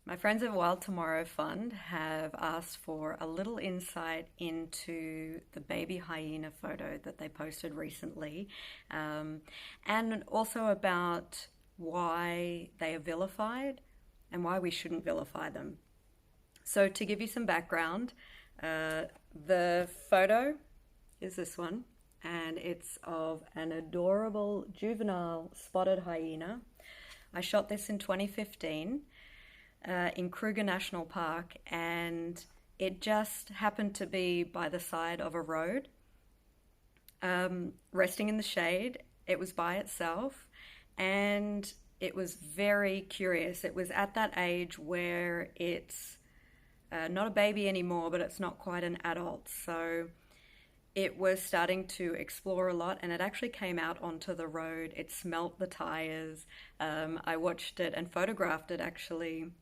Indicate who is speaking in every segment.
Speaker 1: My friends at Wild Tomorrow Fund have asked for a little insight into the baby hyena photo that they posted recently, and also about why they are vilified and why we shouldn't vilify them. So, to give you some background, the photo is this one, and it's of an adorable juvenile spotted hyena. I shot this in 2015 in Kruger National Park, and it just happened to be by the side of a road, resting in the shade. It was by itself, and it was very curious. It was at that age where it's not a baby anymore, but it's not quite an adult. So it was starting to explore a lot, and it actually came out onto the road. It smelt the tires. I watched it and photographed it actually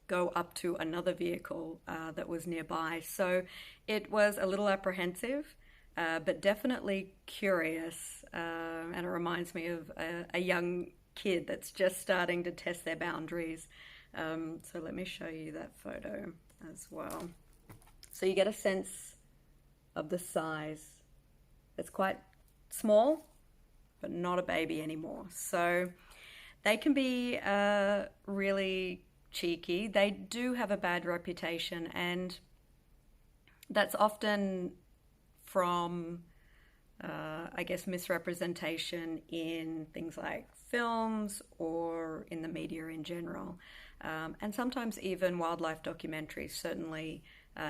Speaker 1: go up to another vehicle that was nearby. So it was a little apprehensive, but definitely curious. And it reminds me of a young kid that's just starting to test their boundaries. So let me show you that photo as well. So you get a sense of the size. It's quite small, but not a baby anymore. So they can be really cheeky. They do have a bad reputation, and that's often from, I guess, misrepresentation in things like films or in the media in general, and sometimes even wildlife documentaries, certainly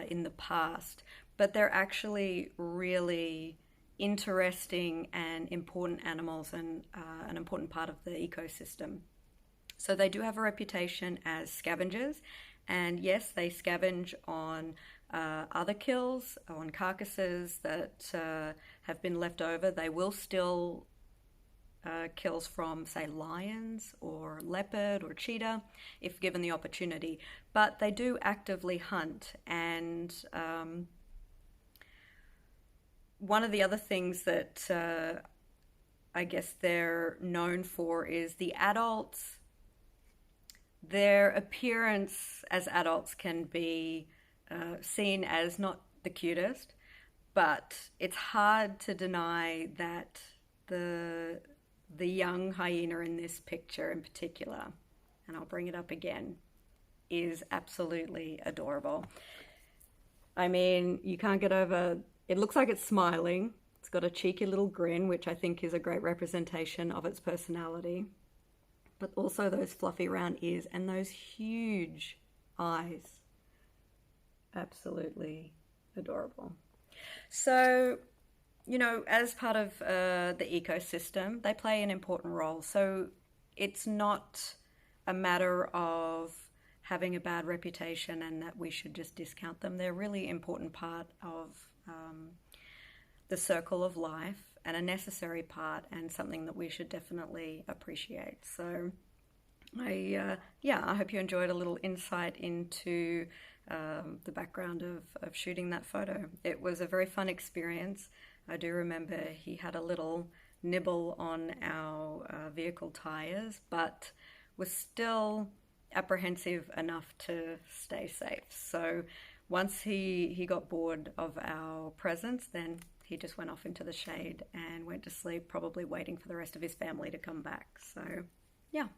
Speaker 1: in the past. But they're actually really interesting and important animals, and an important part of the ecosystem. So they do have a reputation as scavengers, and yes, they scavenge on other kills, on carcasses that have been left over. They will still kills from, say, lions or leopard or cheetah, if given the opportunity. But they do actively hunt, and one of the other things that I guess they're known for is the adults. Their appearance as adults can be seen as not the cutest, but it's hard to deny that the young hyena in this picture in particular, and I'll bring it up again, is absolutely adorable. I mean, you can't get over, it looks like it's smiling. It's got a cheeky little grin, which I think is a great representation of its personality, but also those fluffy round ears and those huge eyes. Absolutely adorable. So, as part of the ecosystem, they play an important role. So it's not a matter of having a bad reputation and that we should just discount them. They're a really important part of the circle of life, and a necessary part, and something that we should definitely appreciate. So I hope you enjoyed a little insight into the background of shooting that photo. It was a very fun experience. I do remember he had a little nibble on our vehicle tires, but was still apprehensive enough to stay safe. So once he got bored of our presence, then he just went off into the shade and went to sleep, probably waiting for the rest of his family to come back. So yeah.